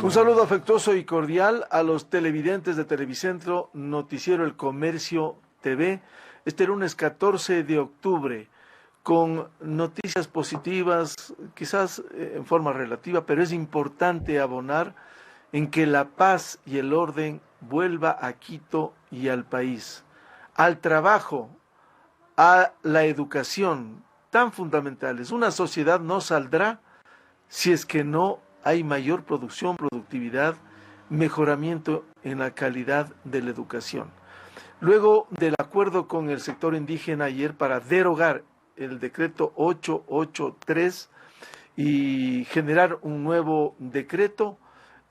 Un saludo afectuoso y cordial a los televidentes de Televicentro, Noticiero El Comercio TV, este lunes 14 de octubre, con noticias positivas, quizás en forma relativa, pero es importante abonar en que la paz y el orden vuelva a Quito y al país, al trabajo, a la educación, tan fundamentales. Una sociedad no saldrá si es que no hay mayor producción, productividad, mejoramiento en la calidad de la educación. Luego del acuerdo con el sector indígena ayer para derogar el decreto 883 y generar un nuevo decreto,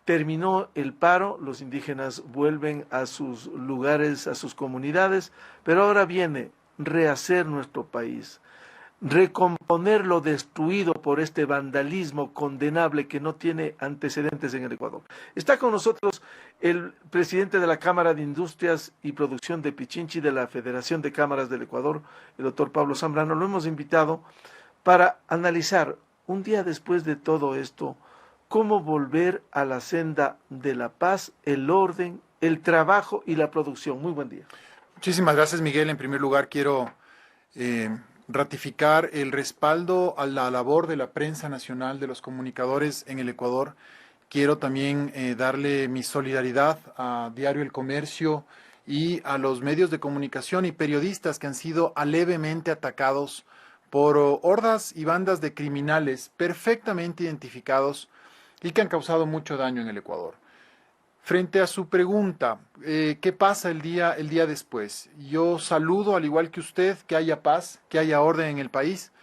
terminó el paro, los indígenas vuelven a sus lugares, a sus comunidades, pero ahora viene rehacer nuestro país, recomponer lo destruido por este vandalismo condenable que no tiene antecedentes en el Ecuador. Está con nosotros el presidente de la Cámara de Industrias y Producción de Pichinchi de la Federación de Cámaras del Ecuador, el doctor Pablo Zambrano. Lo hemos invitado para analizar, un día después de todo esto, cómo volver a la senda de la paz, el orden, el trabajo y la producción. Muy buen día. Muchísimas gracias, Miguel. En primer lugar, quiero ratificar el respaldo a la labor de la prensa nacional, de los comunicadores en el Ecuador. Quiero también darle mi solidaridad a Diario El Comercio y a los medios de comunicación y periodistas que han sido alevemente atacados por hordas y bandas de criminales perfectamente identificados y que han causado mucho daño en el Ecuador. Frente a su pregunta, ¿qué pasa el día después? Yo saludo, al igual que usted, que haya paz, que haya orden en el país,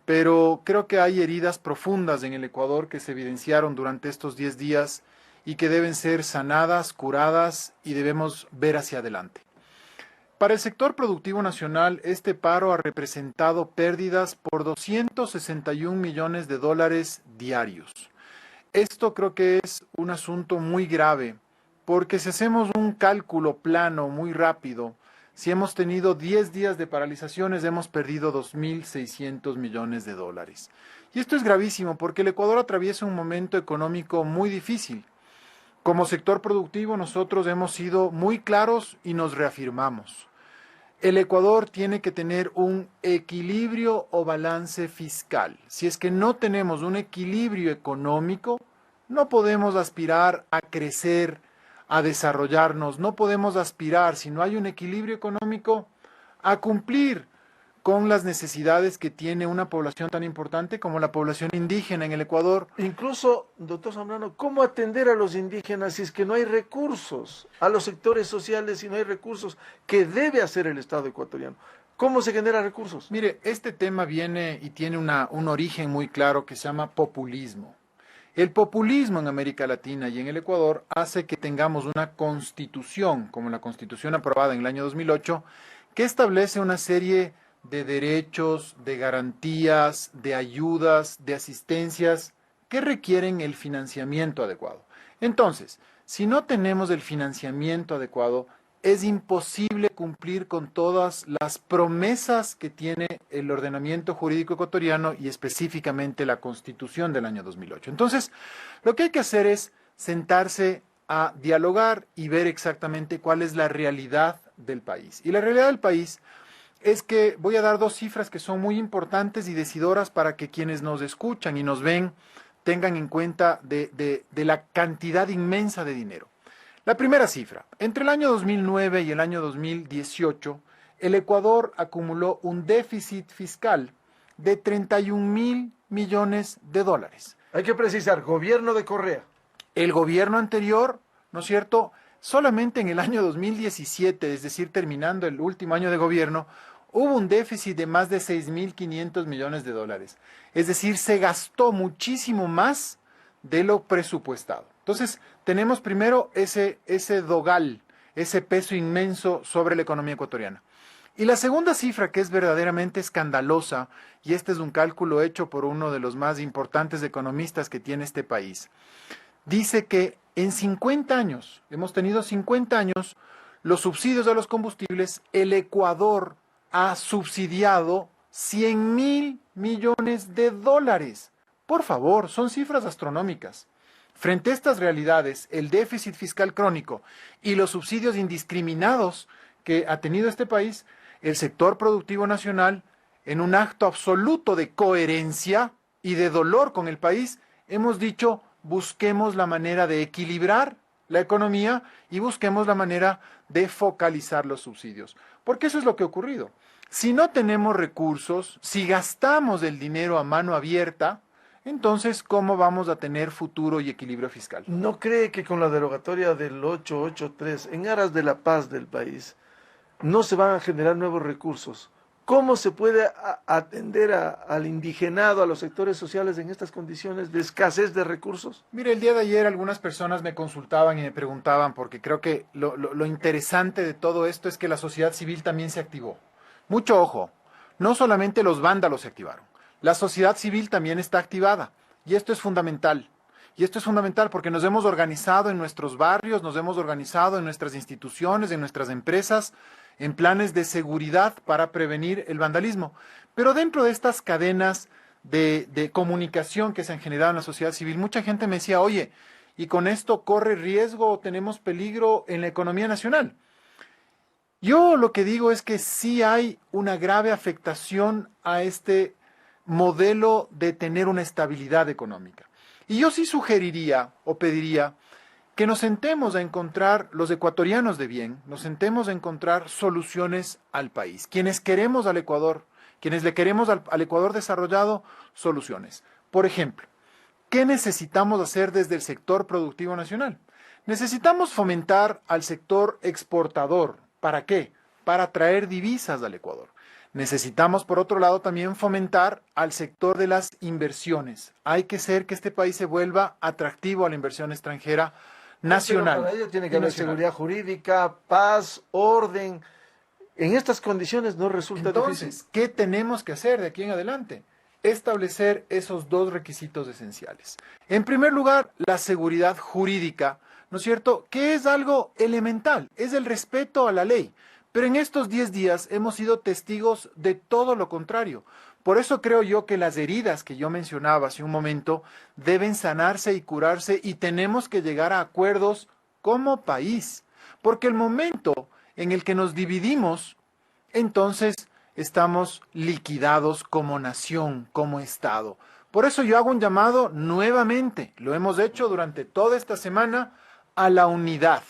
pero creo que hay heridas profundas en el Ecuador que se evidenciaron durante estos 10 días y que deben ser sanadas, curadas y debemos ver hacia adelante. Para el sector productivo nacional, este paro ha representado pérdidas por 261 millones de dólares diarios. Esto creo que es un asunto muy grave, porque si hacemos un cálculo plano muy rápido, si hemos tenido 10 días de paralizaciones, hemos perdido 2.600 millones de dólares. Y esto es gravísimo porque el Ecuador atraviesa un momento económico muy difícil. Como sector productivo nosotros hemos sido muy claros y nos reafirmamos. El Ecuador tiene que tener un equilibrio o balance fiscal. Si es que no tenemos un equilibrio económico, no podemos aspirar a crecer, a desarrollarnos, no podemos aspirar, si no hay un equilibrio económico, a cumplir con las necesidades que tiene una población tan importante como la población indígena en el Ecuador. Incluso, doctor Zambrano, ¿cómo atender a los indígenas si es que no hay recursos? A los sectores sociales si no hay recursos, ¿qué debe hacer el Estado ecuatoriano? ¿Cómo se generan recursos? Mire, este tema viene y tiene un origen muy claro que se llama populismo. El populismo en América Latina y en el Ecuador hace que tengamos una constitución, como la constitución aprobada en el año 2008, que establece una serie de derechos, de garantías, de ayudas, de asistencias que requieren el financiamiento adecuado. Entonces, si no tenemos el financiamiento adecuado, es imposible cumplir con todas las promesas que tiene el ordenamiento jurídico ecuatoriano y específicamente la Constitución del año 2008. Entonces, lo que hay que hacer es sentarse a dialogar y ver exactamente cuál es la realidad del país. Y la realidad del país es que voy a dar dos cifras que son muy importantes y decidoras para que quienes nos escuchan y nos ven tengan en cuenta de la cantidad inmensa de dinero. La primera cifra, entre el año 2009 y el año 2018, el Ecuador acumuló un déficit fiscal de 31.000 millones de dólares. Hay que precisar, gobierno de Correa. El gobierno anterior, ¿no es cierto?, solamente en el año 2017, es decir, terminando el último año de gobierno, hubo un déficit de más de 6.500 millones de dólares. Es decir, se gastó muchísimo más de lo presupuestado. Entonces, tenemos primero ese dogal, ese peso inmenso sobre la economía ecuatoriana. Y la segunda cifra que es verdaderamente escandalosa, y este es un cálculo hecho por uno de los más importantes economistas que tiene este país, dice que en 50 años, hemos tenido 50 años, los subsidios a los combustibles, el Ecuador ha subsidiado 100.000 millones de dólares. Por favor, son cifras astronómicas. Frente a estas realidades, el déficit fiscal crónico y los subsidios indiscriminados que ha tenido este país, el sector productivo nacional, en un acto absoluto de coherencia y de dolor con el país, hemos dicho, busquemos la manera de equilibrar la economía y busquemos la manera de focalizar los subsidios. Porque eso es lo que ha ocurrido. Si no tenemos recursos, si gastamos el dinero a mano abierta, entonces, ¿cómo vamos a tener futuro y equilibrio fiscal? ¿No cree que con la derogatoria del 883, en aras de la paz del país, no se van a generar nuevos recursos? ¿Cómo se puede atender al indigenado, a los sectores sociales en estas condiciones de escasez de recursos? Mire, el día de ayer algunas personas me consultaban y me preguntaban, porque creo que lo interesante de todo esto es que la sociedad civil también se activó. Mucho ojo, no solamente los vándalos se activaron. La sociedad civil también está activada y esto es fundamental. Y esto es fundamental porque nos hemos organizado en nuestros barrios, nos hemos organizado en nuestras instituciones, en nuestras empresas, en planes de seguridad para prevenir el vandalismo. Pero dentro de estas cadenas de comunicación que se han generado en la sociedad civil, mucha gente me decía, oye, ¿y con esto corre riesgo o tenemos peligro en la economía nacional? Yo lo que digo es que sí hay una grave afectación a este modelo de tener una estabilidad económica. Y yo sí sugeriría o pediría que nos sentemos a encontrar, los ecuatorianos de bien, nos sentemos a encontrar soluciones al país. Quienes queremos al Ecuador, quienes le queremos al Ecuador desarrollado, soluciones. Por ejemplo, ¿qué necesitamos hacer desde el sector productivo nacional? Necesitamos fomentar al sector exportador. ¿Para qué? Para traer divisas al Ecuador. Necesitamos, por otro lado, también fomentar al sector de las inversiones. Hay que hacer que este país se vuelva atractivo a la inversión extranjera nacional. Pero para ello tiene que haber seguridad jurídica, paz, orden. En estas condiciones no resulta Entonces, difícil. ¿qué tenemos que hacer de aquí en adelante? Establecer esos dos requisitos esenciales. En primer lugar, la seguridad jurídica, ¿no es cierto? Que es algo elemental, es el respeto a la ley. Pero en estos 10 días hemos sido testigos de todo lo contrario. Por eso creo yo que las heridas que yo mencionaba hace un momento deben sanarse y curarse y tenemos que llegar a acuerdos como país. Porque el momento en el que nos dividimos, entonces estamos liquidados como nación, como Estado. Por eso yo hago un llamado nuevamente, lo hemos hecho durante toda esta semana, a la unidad.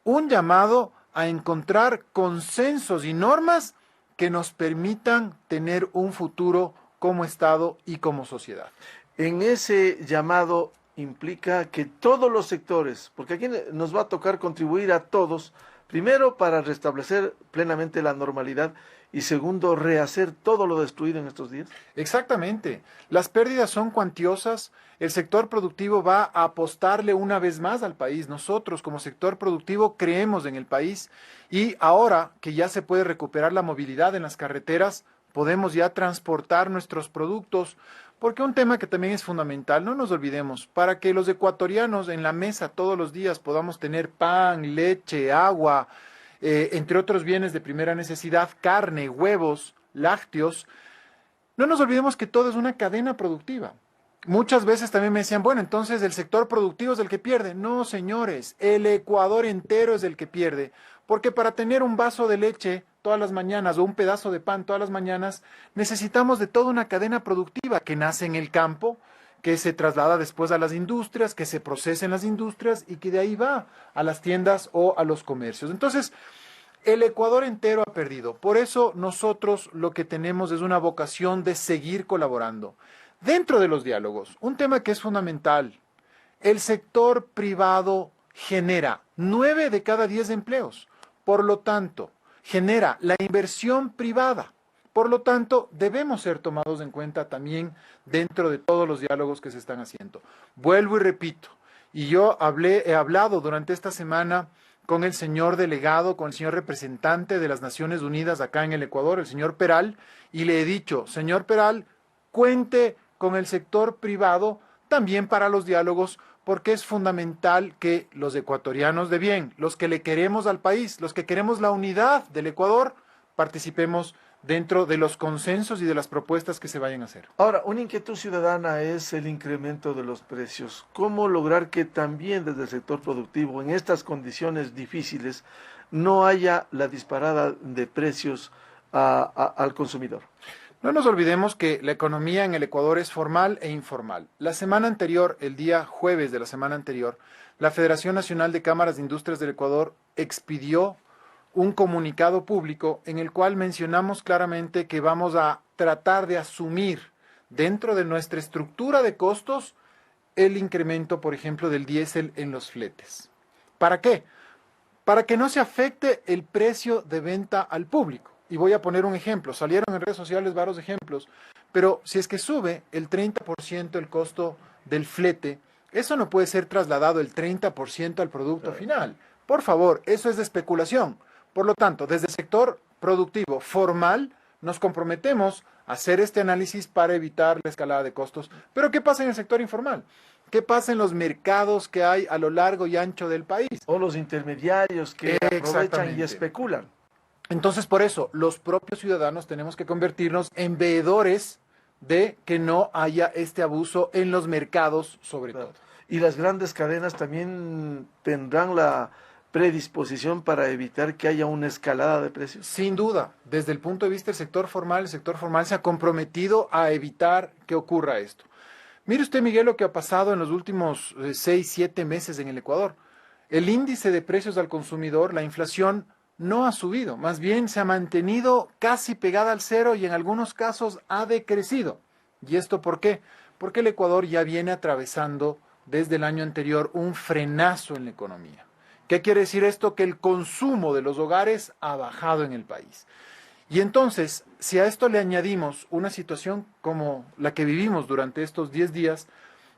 Un llamado a encontrar consensos y normas que nos permitan tener un futuro como Estado y como sociedad. En ese llamado implica que todos los sectores, porque aquí nos va a tocar contribuir a todos, primero para restablecer plenamente la normalidad y segundo, rehacer todo lo destruido en estos días. Exactamente. Las pérdidas son cuantiosas. El sector productivo va a apostarle una vez más al país. Nosotros, como sector productivo, creemos en el país y ahora que ya se puede recuperar la movilidad en las carreteras, podemos ya transportar nuestros productos, porque un tema que también es fundamental, no nos olvidemos, para que los ecuatorianos en la mesa todos los días podamos tener pan, leche, agua, entre otros bienes de primera necesidad, carne, huevos, lácteos, no nos olvidemos que todo es una cadena productiva. Muchas veces también me decían, bueno, entonces el sector productivo es el que pierde. No, señores, el Ecuador entero es el que pierde, porque para tener un vaso de leche todas las mañanas o un pedazo de pan todas las mañanas, necesitamos de toda una cadena productiva que nace en el campo, que se traslada después a las industrias, que se procesa en las industrias y que de ahí va a las tiendas o a los comercios. Entonces, el Ecuador entero ha perdido. Por eso nosotros lo que tenemos es una vocación de seguir colaborando. Dentro de los diálogos, un tema que es fundamental, el sector privado genera 9 de cada 10 empleos. Por lo tanto, genera la inversión privada. Por lo tanto, debemos ser tomados en cuenta también dentro de todos los diálogos que se están haciendo. Vuelvo y repito, y yo he hablado durante esta semana con el señor delegado, con el señor representante de las Naciones Unidas acá en el Ecuador, el señor Peral, y le he dicho, señor Peral, cuente con el sector privado también para los diálogos, porque es fundamental que los ecuatorianos de bien, los que le queremos al país, los que queremos la unidad del Ecuador, participemos dentro de los consensos y de las propuestas que se vayan a hacer. Ahora, una inquietud ciudadana es el incremento de los precios. ¿Cómo lograr que también desde el sector productivo, en estas condiciones difíciles, no haya la disparada de precios al consumidor? No nos olvidemos que la economía en el Ecuador es formal e informal. La semana anterior, el día jueves de la semana anterior, la Federación Nacional de Cámaras de Industrias del Ecuador expidió un comunicado público en el cual mencionamos claramente que vamos a tratar de asumir dentro de nuestra estructura de costos el incremento, por ejemplo, del diésel en los fletes. ¿Para qué? Para que no se afecte el precio de venta al público. Y voy a poner un ejemplo. Salieron en redes sociales varios ejemplos, pero si es que sube el 30% el costo del flete, eso no puede ser trasladado el 30% al producto final. Por favor, eso es de especulación. Por lo tanto, desde el sector productivo formal, nos comprometemos a hacer este análisis para evitar la escalada de costos. Pero ¿qué pasa en el sector informal? ¿Qué pasa en los mercados que hay a lo largo y ancho del país? O los intermediarios que aprovechan y especulan. Entonces, por eso, los propios ciudadanos tenemos que convertirnos en veedores de que no haya este abuso en los mercados, sobre todo. Y las grandes cadenas también tendrán la predisposición para evitar que haya una escalada de precios. Sin duda, desde el punto de vista del sector formal, el sector formal se ha comprometido a evitar que ocurra esto. Mire usted, Miguel, lo que ha pasado en los últimos 6, 7 meses en el Ecuador. El índice de precios al consumidor, la inflación, no ha subido, más bien se ha mantenido casi pegada al cero y en algunos casos ha decrecido. ¿Y esto por qué? Porque el Ecuador ya viene atravesando desde el año anterior un frenazo en la economía. ¿Qué quiere decir esto? Que el consumo de los hogares ha bajado en el país. Y entonces, si a esto le añadimos una situación como la que vivimos durante estos 10 días,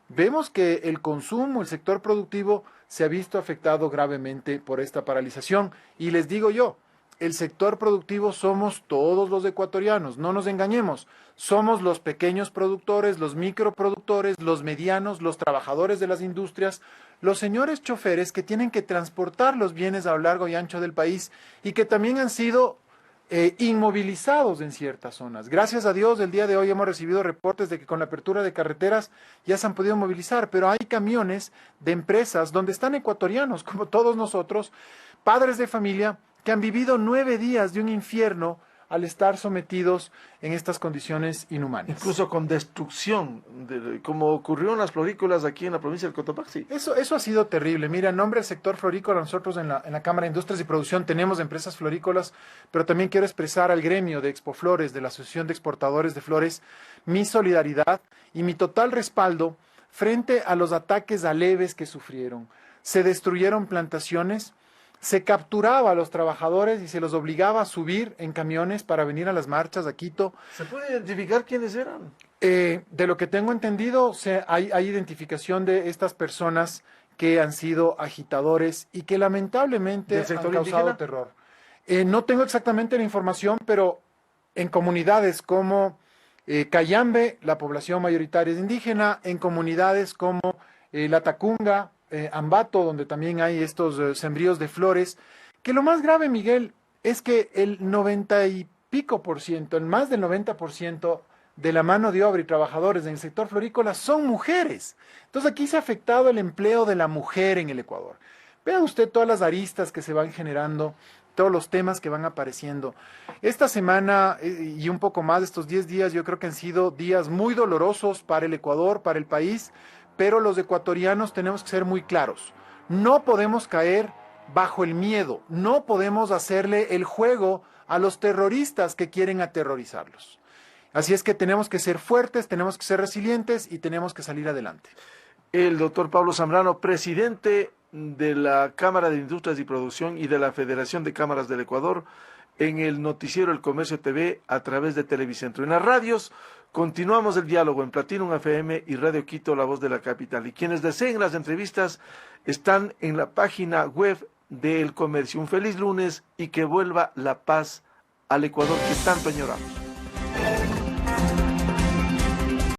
vemos que el consumo, el sector productivo, se ha visto afectado gravemente por esta paralización. Y les digo yo, el sector productivo somos todos los ecuatorianos, no nos engañemos. Somos los pequeños productores, los microproductores, los medianos, los trabajadores de las industrias, los señores choferes que tienen que transportar los bienes a lo largo y ancho del país y que también han sido inmovilizados en ciertas zonas. Gracias a Dios, el día de hoy hemos recibido reportes de que con la apertura de carreteras ya se han podido movilizar, pero hay camiones de empresas donde están ecuatorianos, como todos nosotros, padres de familia, que han vivido 9 días de un infierno al estar sometidos en estas condiciones inhumanas. Incluso con destrucción, como ocurrió en las florícolas aquí en la provincia del Cotopaxi. Eso ha sido terrible. Mira, en nombre del sector florícola, nosotros en la Cámara de Industrias y Producción tenemos empresas florícolas, pero también quiero expresar al gremio de Expoflores, de la Asociación de Exportadores de Flores, mi solidaridad y mi total respaldo frente a los ataques aleves que sufrieron. Se destruyeron plantaciones, se capturaba a los trabajadores y se los obligaba a subir en camiones para venir a las marchas a Quito. ¿Se puede identificar quiénes eran? De lo que tengo entendido, hay identificación de estas personas que han sido agitadores y que lamentablemente han causado terror. No tengo exactamente la información, pero en comunidades como Cayambe, la población mayoritaria es indígena, en comunidades como La Tacunga, Ambato, donde también hay estos sembríos de flores, que lo más grave, Miguel, es que el 90 y pico por ciento, el más del 90% de la mano de obra y trabajadores en el sector florícola son mujeres. Entonces aquí se ha afectado el empleo de la mujer en el Ecuador. Vea usted todas las aristas que se van generando, todos los temas que van apareciendo. Esta semana y un poco más de estos 10 días, yo creo que han sido días muy dolorosos para el Ecuador, para el país, pero los ecuatorianos tenemos que ser muy claros. No podemos caer bajo el miedo, no podemos hacerle el juego a los terroristas que quieren aterrorizarlos. Así es que tenemos que ser fuertes, tenemos que ser resilientes y tenemos que salir adelante. El doctor Pablo Zambrano, presidente de la Cámara de Industrias y Producción y de la Federación de Cámaras del Ecuador, en el noticiero El Comercio TV a través de Televicentro. En las radios continuamos el diálogo en Platinum FM y Radio Quito, La Voz de la Capital. Y quienes deseen las entrevistas están en la página web del Comercio. Un feliz lunes y que vuelva la paz al Ecuador que tanto añoramos.